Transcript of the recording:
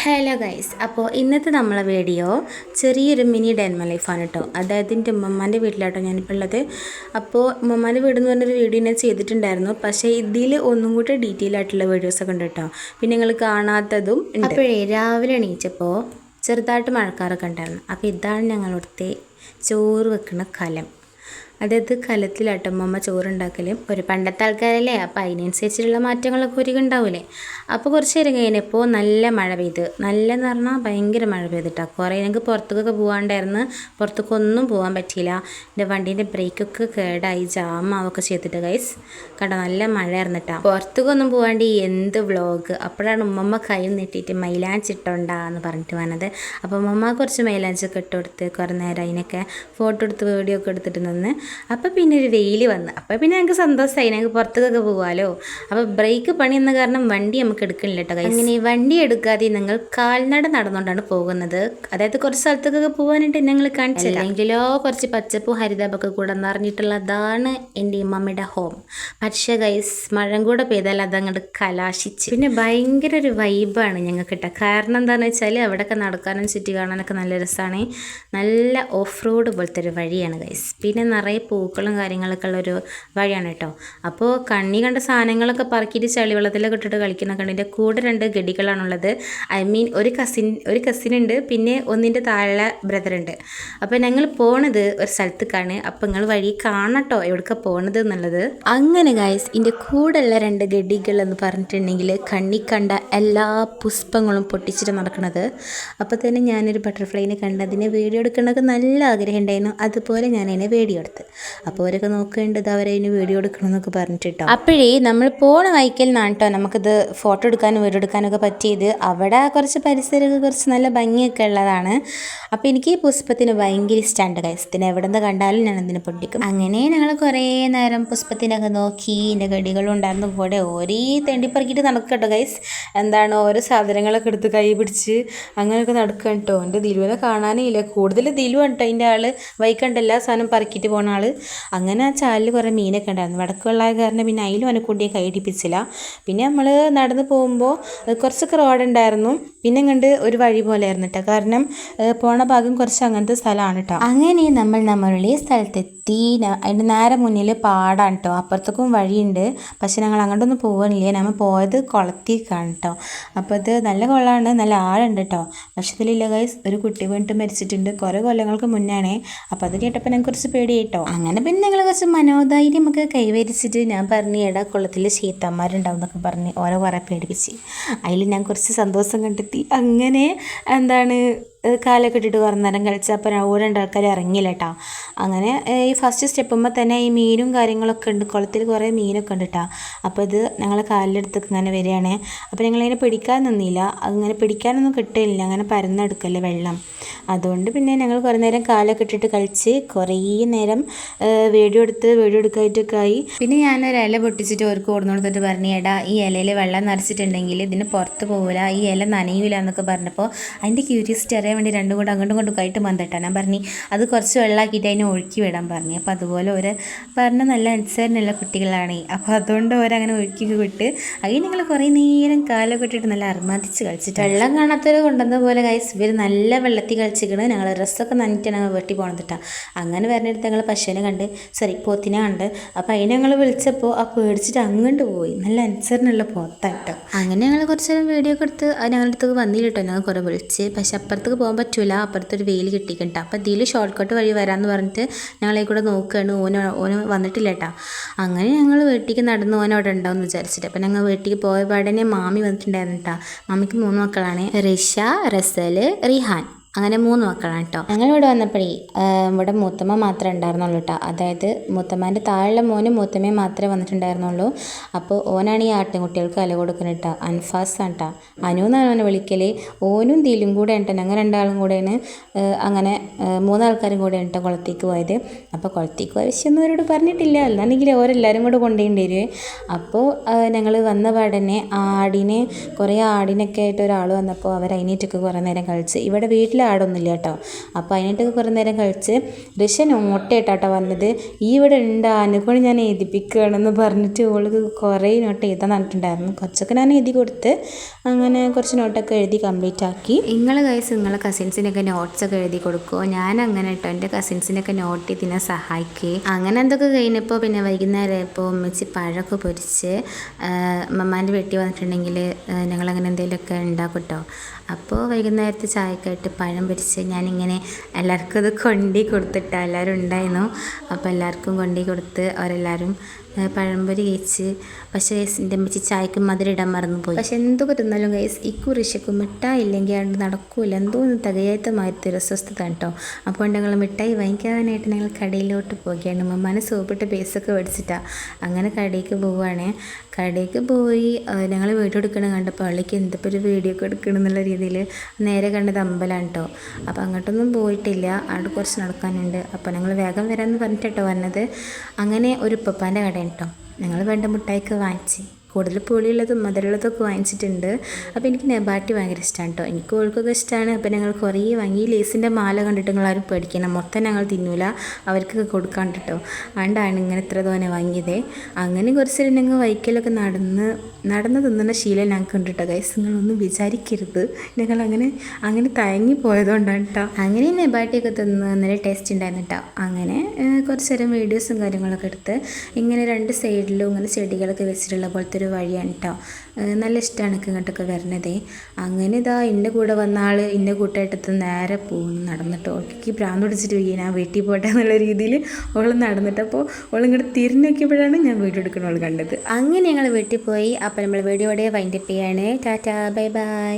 Hello guys, അപ്പോൾ ഇന്നത്തെ നമ്മളെ വീഡിയോ ചെറിയൊരു മിനി ഡെൻമ ലൈഫാണ് കേട്ടോ. അതായത് എൻ്റെ ഉമ്മമാൻ്റെ വീട്ടിലാട്ടോ ഞാനിപ്പോൾ ഉള്ളത്. അപ്പോൾ ഉമ്മമാൻ്റെ വീട് എന്ന് പറഞ്ഞൊരു വീഡിയോ ഞാൻ ചെയ്തിട്ടുണ്ടായിരുന്നു. പക്ഷേ ഇതിൽ ഒന്നും കൂടി ഡീറ്റെയിൽ ആയിട്ടുള്ള വീഡിയോസൊക്കെ ഉണ്ട് കേട്ടോ. പിന്നെ നിങ്ങൾ കാണാത്തതും. അപ്പോഴേ രാവിലെ എണീച്ചപ്പോൾ ചെറുതായിട്ട് മഴക്കാറൊക്കെ ഉണ്ടായിരുന്നു. അപ്പോൾ ഇതാണ് ഞങ്ങളിവിടുത്തെ ചോറ് വെക്കുന്ന കലം. അതായത് കലത്തിലാട്ടോ അമ്മ ചോറുണ്ടാക്കലും. ഒരു പണ്ടത്തെ ആൾക്കാരല്ലേ, അപ്പോൾ അതിനനുസരിച്ചുള്ള മാറ്റങ്ങളൊക്കെ ഒരുക്കം ഉണ്ടാവില്ലേ. അപ്പോൾ കുറച്ച് നേരം കഴിഞ്ഞപ്പോൾ നല്ല മഴ പെയ്ത്, നല്ലതെന്ന് പറഞ്ഞാൽ ഭയങ്കര മഴ പെയ്തിട്ടോ. കുറേ ഞങ്ങൾക്ക് പുറത്തേക്കൊക്കെ പോകാണ്ടായിരുന്നു. പുറത്തേക്കൊന്നും പോകാൻ പറ്റിയില്ല. എൻ്റെ വണ്ടീൻ്റെ ബ്രേക്കൊക്കെ കേടായി ജാമാവൊക്കെ ചെയ്തിട്ട് ഗൈസ് കണ്ടോ, നല്ല മഴ ആയിരുന്നിട്ടാ. പുറത്തേക്കൊന്നും പോകാണ്ട് എന്ത് വ്ളോഗ്. അപ്പോഴാണ് ഉമ്മമ്മ കൈ നീട്ടിയിട്ട് മൈലാഞ്ചി ഇട്ടോണ്ടാന്ന് പറഞ്ഞിട്ട് വന്നത്. അപ്പോൾ ഉമ്മമ്മ കുറച്ച് മൈലാഞ്ചൊക്കെ ഇട്ട് കൊടുത്ത് കുറേ നേരം അതിനൊക്കെ ഫോട്ടോ എടുത്ത് വീഡിയോ ഒക്കെ എടുത്തിട്ട് നിന്ന്. അപ്പോൾ പിന്നെ ഒരു വെയിൽ വന്ന്, അപ്പോൾ പിന്നെ ഞങ്ങൾക്ക് സന്തോഷമായി, ഞങ്ങൾക്ക് പുറത്തേക്കൊക്കെ പോകാമല്ലോ. അപ്പോൾ ബ്രേക്ക് പണി എന്ന കാരണം വണ്ടി നമുക്ക് എടുക്കണില്ല കേട്ടോ. അങ്ങനെ വണ്ടി എടുക്കാതെ ഞങ്ങൾ കാൽനട നടന്നുകൊണ്ടാണ് പോകുന്നത്. അതായത് കുറച്ച് സ്ഥലത്തേക്കൊക്കെ പോകാനായിട്ട് ഞങ്ങൾ കാണിച്ചില്ല. എങ്കിലോ കുറച്ച് പച്ചപ്പും ഹരിതാപൊക്കെ കൂടെ നിറഞ്ഞിട്ടുള്ളതാണ് എൻ്റെ മമ്മിയുടെ ഹോം. പക്ഷേ ഗൈസ് മഴ കൂടെ പെയ്താൽ അതങ്ങോട്ട് കലാശിച്ച്. പിന്നെ ഭയങ്കര ഒരു വൈബാണ് ഞങ്ങൾക്ക് കേട്ടോ. കാരണം എന്താണെന്ന് വെച്ചാൽ അവിടെയൊക്കെ നടക്കാനും ചുറ്റി കാണാനൊക്കെ നല്ല രസമാണ്. നല്ല ഓഫ് റോഡ് പോലത്തെ ഒരു വഴിയാണ് ഗൈസ്. പിന്നെ നിറയെ പൂക്കളും കാര്യങ്ങളൊക്കെ ഉള്ളൊരു വഴിയാണ് കേട്ടോ. അപ്പോൾ കണ്ണി കണ്ട സാധനങ്ങളൊക്കെ പറക്കിയിട്ട് ചളിവെള്ളത്തിലൊക്കെ ഇട്ടിട്ട് കളിക്കുന്ന കണ്ണിൻ്റെ കൂടെ 2 ഗഡികളാണുള്ളത്. ഐ മീൻ ഒരു കസിൻ ഉണ്ട്, പിന്നെ ഒന്നിൻ്റെ താഴെ ബ്രദറുണ്ട്. അപ്പോൾ ഞങ്ങൾ പോണത് ഒരു സ്ഥലത്തേക്കാണ്. അപ്പോൾ നിങ്ങൾ വഴി കാണട്ടോ എവിടേക്കാണ് പോണത് എന്നുള്ളത്. അങ്ങനെ ഗൈസ് എൻ്റെ കൂടെയുള്ള 2 ഗഡികൾ എന്ന് പറഞ്ഞിട്ടുണ്ടെങ്കിൽ കണ്ണി കണ്ട എല്ലാ പുഷ്പങ്ങളും പൊട്ടിച്ചിട്ട് നടക്കുന്നത്. അപ്പോൾ തന്നെ ഞാനൊരു ബട്ടർഫ്ലൈനെ കണ്ട് അതിനെ വീഡിയോ എടുക്കണമെന്നൊക്കെ നല്ല ആഗ്രഹം ഉണ്ടായിരുന്നു. അതുപോലെ ഞാൻ അതിനെ വീഡിയോ എടുത്ത്. അപ്പോൾ അവരൊക്കെ നോക്കേണ്ടത് അവരതിന് വീഡിയോ എടുക്കണമെന്നൊക്കെ പറഞ്ഞിട്ടോ. അപ്പോഴേ നമ്മൾ പോണ വൈക്കൽ നിന്നാണ് കേട്ടോ നമുക്കിത് ഫോട്ടോ എടുക്കാനും വീഡിയോ എടുക്കാനൊക്കെ പറ്റിയത്. അവിടെ കുറച്ച് പരിസരമൊക്കെ കുറച്ച് നല്ല ഭംഗിയൊക്കെ ഉള്ളതാണ്. അപ്പോൾ എനിക്ക് ഈ പുഷ്പത്തിന് ഭയങ്കര ഇഷ്ടമുണ്ട് ഗൈസ്. ഇതിന് എവിടെ നിന്ന് കണ്ടാലും ഞാൻ അതിനെ പൊട്ടിക്കും. അങ്ങനെ ഞങ്ങൾ കുറേ നേരം പുഷ്പത്തിനൊക്കെ നോക്കി. എൻ്റെ ഗടികളും ഉണ്ടായിരുന്നു കൂടെ. ഓരോ തെണ്ടിപ്പറക്കിയിട്ട് നടക്കട്ടോ ഗൈസ്. എന്താണ് ഓരോ സാധനങ്ങളൊക്കെ എടുത്ത് കൈ പിടിച്ച് അങ്ങനെയൊക്കെ നടക്കുക കേട്ടോ. എൻ്റെ ദിലുവിനെ കാണാനേ ഇല്ല. കൂടുതൽ ദിലു കേട്ടോ അതിൻ്റെ ആൾ. വൈക്കണ്ട എല്ലാ സാധനം പറക്കിയിട്ട് പോണ ആൾ. അങ്ങനെ ആ ചാലിൽ കുറേ മീനൊക്കെ ഉണ്ടായിരുന്നു. വടക്കുള്ള കാരണം പിന്നെ അതിലും അവനെ കൂട്ടിയെ കൈയിടിപ്പിച്ചില്ല. പിന്നെ നമ്മൾ നടന്ന് പോകുമ്പോൾ കുറച്ചൊക്കെ റോഡുണ്ടായിരുന്നു. പിന്നെ കണ്ട് ഒരു വഴി പോലെ ആയിരുന്നു കേട്ടോ. കാരണം പോണ ഭാഗം കുറച്ച് അങ്ങനത്തെ സ്ഥലമാണ് കേട്ടോ. അങ്ങനെ നമ്മളുടെ സ്ഥലത്തെത്തി. അതിൻ്റെ നേരെ മുന്നിൽ പാടാണ് കേട്ടോ. അപ്പുറത്തേക്കും വഴിയുണ്ട്. പക്ഷെ ഞങ്ങൾ അങ്ങോട്ടൊന്നും പോകാനില്ല. നമ്മൾ പോയത് കുളത്തേക്കാണ് കേട്ടോ. അപ്പോൾ ഇത് നല്ല കുളമാണ്, നല്ല ആഴുണ്ട് കേട്ടോ. പക്ഷെ ഇതിലില്ല ഗൈസ്, ഒരു കുട്ടി വീണിട്ട് മരിച്ചിട്ടുണ്ട്. കുറേ കൊല്ലങ്ങൾക്ക് മുന്നാണേ. അപ്പോൾ അത് കേട്ടപ്പോൾ ഞങ്ങൾക്ക് കുറച്ച് പേടിയായിട്ടോ. അങ്ങനെ പിന്നെ ഞങ്ങൾ കുറച്ച് മനോധൈര്യം നമുക്ക് കൈവരിച്ചിട്ട് ഞാൻ പറഞ്ഞു എടാ കുളത്തിൽ ചീത്തന്മാരുണ്ടാവും എന്നൊക്കെ പറഞ്ഞ് ഓരോ കുറേ പേടിപ്പിച്ച്. അതിൽ ഞാൻ കുറച്ച് സന്തോഷം കണ്ടെത്തി. അങ്ങനെ എന്താണ് കാലൊക്കെ ഇട്ടിട്ട് കുറേ നേരം കളിച്ചപ്പോൾ ഓരോ ആൾക്കാർ ഇറങ്ങിയില്ല കേട്ടോ. അങ്ങനെ ഈ ഫസ്റ്റ് സ്റ്റെപ്പുമ്പോൾ തന്നെ ഈ മീനും കാര്യങ്ങളൊക്കെ ഉണ്ട്. കുളത്തിൽ കുറേ മീനൊക്കെ ഉണ്ട് കേട്ടോ. അപ്പോൾ ഇത് ഞങ്ങൾ കാലിലെടുത്തേക്ക് ഇങ്ങനെ വരികയാണ്. അപ്പോൾ ഞങ്ങളതിനെ പിടിക്കാൻ നിന്നില്ല. അങ്ങനെ പിടിക്കാനൊന്നും കിട്ടില്ല, അങ്ങനെ പരന്നെടുക്കല്ലേ വെള്ളം. അതുകൊണ്ട് പിന്നെ ഞങ്ങൾ കുറേ നേരം കാലൊക്കെ ഇട്ടിട്ട് കളിച്ച് കുറേ നേരം വീഡിയോ എടുക്കായിട്ടൊക്കെ ആയി. പിന്നെ ഞാനൊരു ഇല പൊട്ടിച്ചിട്ട് അവർക്ക് ഓടുന്നു കൊടുത്തിട്ട് പറഞ്ഞു എടാ ഈ ഇലയിൽ വെള്ളം നിറച്ചിട്ടുണ്ടെങ്കിൽ ഇതിന് പുറത്ത് പോകില്ല, ഈ ഇല നനയില്ല എന്നൊക്കെ പറഞ്ഞപ്പോൾ അതിൻ്റെ ക്യൂരിയോസിറ്റി അറിയാൻ വേണ്ടി 2 കൂടെ അങ്ങോട്ടും ഇങ്ങോട്ടും ആയിട്ട് ബന്ധട്ടാ. ഞാൻ പറഞ്ഞു അത് കുറച്ച് വെള്ളമാക്കിയിട്ട് അതിനെ ഒഴുക്കി വിടാൻ പറഞ്ഞു. അപ്പോൾ അതുപോലെ ഒരു പറഞ്ഞ നല്ല അനുസരണയുള്ള കുട്ടികളാണ്. അപ്പോൾ അതുകൊണ്ട് ഓരങ്ങനെ ഒഴുക്കി വിട്ട് അതിന് ഞങ്ങൾ കുറേ നേരം കാലൊക്കെ ഇട്ടിട്ട് നല്ല അർമാദിച്ച് കളിച്ചിട്ട്. വെള്ളം കാണാത്തവർ കൊണ്ടുവന്ന പോലെ ഗൈസ് ഇവർ നല്ല വെള്ളത്തിൽ കളിച്ചിരിക്കണ്. ഞങ്ങൾ ഡ്രസ്സൊക്കെ നനഞ്ഞിട്ടാണ് ഞങ്ങൾ വെട്ടി പോകണതിട്ടാ. അങ്ങനെ വരുന്നിടത്ത് ഞങ്ങൾ പശുവിനെ കണ്ട് പോത്തിനെ കണ്ട്. അപ്പോൾ അതിനെ ഞങ്ങൾ വിളിച്ചപ്പോൾ ആ പേടിച്ചിട്ട് അങ്ങോട്ട് പോയി. നല്ല അനുസരണയുള്ള പോത്താട്ടോ. അങ്ങനെ ഞങ്ങൾ കുറച്ച് നേരം വീഡിയോ ഒക്കെ എടുത്ത് ഞങ്ങളുടെ അടുത്തേക്ക് വന്നില്ല കേട്ടോ. ഞങ്ങൾ കുറേ വിളിച്ച്. പക്ഷെ അപ്പുറത്തേക്ക് പോകാൻ പറ്റില്ല, അപ്പുറത്തൊരു വെയിൽ കിട്ടിക്കണ്ട. അപ്പോൾ ഇതിൽ ഷോർട്ട് കട്ട് വഴി വരാമെന്ന് പറഞ്ഞിട്ട് ഞങ്ങളെ കൂടെ നോക്കുകയാണ്. ഓന് വന്നിട്ടില്ല കേട്ടോ. അങ്ങനെ ഞങ്ങൾ വീട്ടിലേക്ക് നടന്ന് ഓനവിടെ ഉണ്ടാവും എന്ന് വിചാരിച്ചിട്ട്. അപ്പോൾ ഞങ്ങൾ വീട്ടിലേക്ക് പോയ പാടനെ മാമി വന്നിട്ടുണ്ടായിരുന്നു കേട്ടോ. മാമിക്ക് 3 മക്കളാണ്, റിഷ, റസൽ, റിഹാൻ. അങ്ങനെ 3 മക്കളാണ് കേട്ടോ. ഞങ്ങളിവിടെ വന്നപ്പോഴേ ഇവിടെ മൂത്തമ്മ മാത്രമേ ഉണ്ടായിരുന്നുള്ളൂ കേട്ടോ. അതായത് മൂത്തമ്മേൻ്റെ താഴെ മോനും മൂത്തമ്മയും മാത്രമേ വന്നിട്ടുണ്ടായിരുന്നുള്ളൂ. അപ്പോൾ ഓനാണ് ഈ ആട്ടിൻകുട്ടികൾക്ക് ഇല കൊടുക്കുന്നത് കേട്ടോ. അൻഫാസാണ് കേട്ടോ. അനു എന്നാണ് അവനെ വിളിക്കൽ. ഓനും ദിലും കൂടെ ഉണ്ട്. ഞങ്ങൾ 2 ആളും കൂടെയാണ്. അങ്ങനെ 3 ആൾക്കാരും കൂടെയാണ് കേട്ടോ കുളത്തേക്ക് പോയത്. അപ്പോൾ കുളത്തേക്ക് പോയ വിഷയമൊന്നും അവരോട് പറഞ്ഞിട്ടില്ല, അല്ലാന്നെങ്കിൽ ഓരെല്ലാവരും കൂടെ കൊണ്ടുപോകേണ്ടി വരുവേ. അപ്പോൾ ഞങ്ങൾ വന്ന പാടന്നെ കുറേ ആടിനൊക്കെ ആയിട്ട് ഒരാൾ വന്നപ്പോൾ അവർ അതിനേറ്റൊക്കെ കുറേ നേരം കളിച്ച്. ഇവിടെ വീട്ടിൽ ആടൊന്നുമില്ല കേട്ടോ. അപ്പോൾ അതിനായിട്ടൊക്കെ കുറേ നേരം കഴിച്ച് ഋഷ നോട്ടായിട്ടാട്ടോ വന്നത്. ഈ ഇവിടെ ഉണ്ട് അനുകൊണ്ട് ഞാൻ എഴുതിപ്പിക്കുകയാണെന്ന് പറഞ്ഞിട്ട് ഓൾക്ക് കുറേ നോട്ട് എഴുതാൻ പറഞ്ഞിട്ടുണ്ടായിരുന്നു. കുറച്ചൊക്കെ ഞാൻ എഴുതി കൊടുത്ത് അങ്ങനെ കുറച്ച് നോട്ടൊക്കെ എഴുതി കംപ്ലീറ്റ് ആക്കി. നിങ്ങളെ കൈസ് നിങ്ങളെ കസിൻസിനൊക്കെ നോട്ട്സൊക്കെ എഴുതി കൊടുക്കുമോ? ഞാൻ അങ്ങനെ കേട്ടോ എൻ്റെ കസിൻസിനൊക്കെ നോട്ട് ഇതിനെ സഹായിക്കുക. അങ്ങനെ എന്തൊക്കെ കഴിഞ്ഞപ്പോൾ പിന്നെ വൈകുന്നേരം ഇപ്പോൾ ഉമ്മച്ചി പഴമൊക്കെ പൊരിച്ച് മമ്മാൻ്റെ വീട്ടിൽ വന്നിട്ടുണ്ടെങ്കിൽ ഞങ്ങളങ്ങനെ എന്തെങ്കിലുമൊക്കെ ഉണ്ടാക്കും കേട്ടോ. അപ്പോൾ വൈകുന്നേരത്തെ ചായക്കായിട്ട് പഴം പൊരിച്ച് ഞാനിങ്ങനെ എല്ലാവർക്കും ഇത് കൊണ്ടു കൊടുത്തിട്ടാണ്. എല്ലാവരും ഉണ്ടായിരുന്നു. അപ്പോൾ എല്ലാവർക്കും കൊണ്ടു കൊടുത്ത് അവരെല്ലാവരും പഴംപൊരി കഴിച്ച്. പക്ഷേ എൻ്റെ അമ്മച്ചി ചായക്ക് മധുരം ഇടാൻ മറന്നുപോയി. പക്ഷെ എന്തൊക്കെ തിന്നാലും ഗൈസ് ഇക്കുറിശക്കും മിഠായി ഇല്ലെങ്കിൽ അത് നടക്കൂല. എന്തോ ഒന്ന് തികയാത്ത മാറ്റൊരു അസ്വസ്ഥത കേട്ടോ. അപ്പോൾ ഞങ്ങൾ മിഠായി വാങ്ങിക്കാനായിട്ട് ഞങ്ങൾ കടയിലോട്ട് പോവുകയാണ്. മമ്മാനെ സോപ്പിട്ട് ബേസൊക്കെ മേടിച്ചിട്ടാണ് അങ്ങനെ കടയിലേക്ക് പോവുകയാണ്. കടയിലേക്ക് പോയി ഞങ്ങൾ വീഡിയോ എടുക്കണം കണ്ടപ്പോൾ പള്ളിക്ക് എന്തിപ്പോൾ ഒരു വീഡിയോ ഒക്കെ എടുക്കണം എന്നുള്ള രീതിയിൽ നേരെ കണ്ടത് അമ്പലമാണ് കേട്ടോ. അപ്പോൾ അങ്ങോട്ടൊന്നും പോയിട്ടില്ല, അവിടെ കുറച്ച് നടക്കാനുണ്ട്. അപ്പോൾ ഞങ്ങൾ വേഗം വരാമെന്ന് പറഞ്ഞിട്ടോ വന്നത്. അങ്ങനെ ഒരു ഉപ്പപ്പാൻ്റെ കട കേട്ടോ. ഞങ്ങൾ വേണ്ട മിഠായിക്ക് വാങ്ങിച്ച് കൂടുതൽ പുളിയുള്ളതും മധുരമുള്ളതൊക്കെ വാങ്ങിച്ചിട്ടുണ്ട്. അപ്പോൾ എനിക്ക് നെബാട്ടി ഭയങ്കര ഇഷ്ടമാണ് കേട്ടോ. എനിക്ക് ഓൾക്കൊക്കെ ഇഷ്ടമാണ്. അപ്പോൾ ഞങ്ങൾ കുറേ വാങ്ങി. ഈ ലേസിൻ്റെ മാല കണ്ടിട്ട് നിങ്ങളാരും പേടിക്കണം, മൊത്തം ഞങ്ങൾ തിന്നൂല, അവർക്കൊക്കെ കൊടുക്കാൻ കേട്ടോ. അതുകൊണ്ടാണ് ഇങ്ങനെ ഇത്ര തോനെ വാങ്ങിയത്. അങ്ങനെ കുറച്ച് ഞങ്ങൾ വൈക്കലൊക്കെ നടന്ന് തിന്നുന്ന ശീലം ഞങ്ങൾക്ക് ഉണ്ട് കേട്ടോ ഗൈസ്. നിങ്ങളൊന്നും വിചാരിക്കരുത്, ഞങ്ങൾ അങ്ങനെ തയങ്ങി പോയതുകൊണ്ടാണ് കേട്ടോ. അങ്ങനെ നെബാട്ടിയൊക്കെ തിന്ന് നല്ല ടേസ്റ്റ് ഉണ്ടായിരുന്നു കേട്ടോ. അങ്ങനെ കുറച്ച് നേരം വീഡിയോസും കാര്യങ്ങളൊക്കെ എടുത്ത് ഇങ്ങനെ രണ്ട് സൈഡിലും ഇങ്ങനെ ചെടികളൊക്കെ വെച്ചിട്ടുള്ള പോലത്തെ ഒരു വഴിയാണ് കേട്ടോ. നല്ല ഇഷ്ടമാണ് എനിക്ക് ഇങ്ങോട്ടൊക്കെ വരണത്. അങ്ങനെ ഇതാ എൻ്റെ കൂടെ വന്ന ആൾ എൻ്റെ കൂട്ടായിട്ട് നേരെ പോകുന്നു നടന്നിട്ട്. ഓൾക്ക് ഭ്രാന്ത് പിടിച്ചിട്ട് പോയി ഞാൻ വീട്ടിൽ പോട്ടെ എന്നുള്ള രീതിയിൽ ഓൾ നടന്നിട്ട്. അപ്പോൾ ഓൾ ഇങ്ങോട്ട് തിരിഞ്ഞ് നോക്കിയപ്പോഴാണ് ഞാൻ വീഡിയോ എടുക്കുന്ന ഓൾ കണ്ടത്. അങ്ങനെ ഞങ്ങൾ വീട്ടിൽ പോയി. അപ്പോൾ നമ്മൾ വീഡിയോയുടെ വൈൻഡപ്പ് ചെയ്യാണ്. Tata bye bye.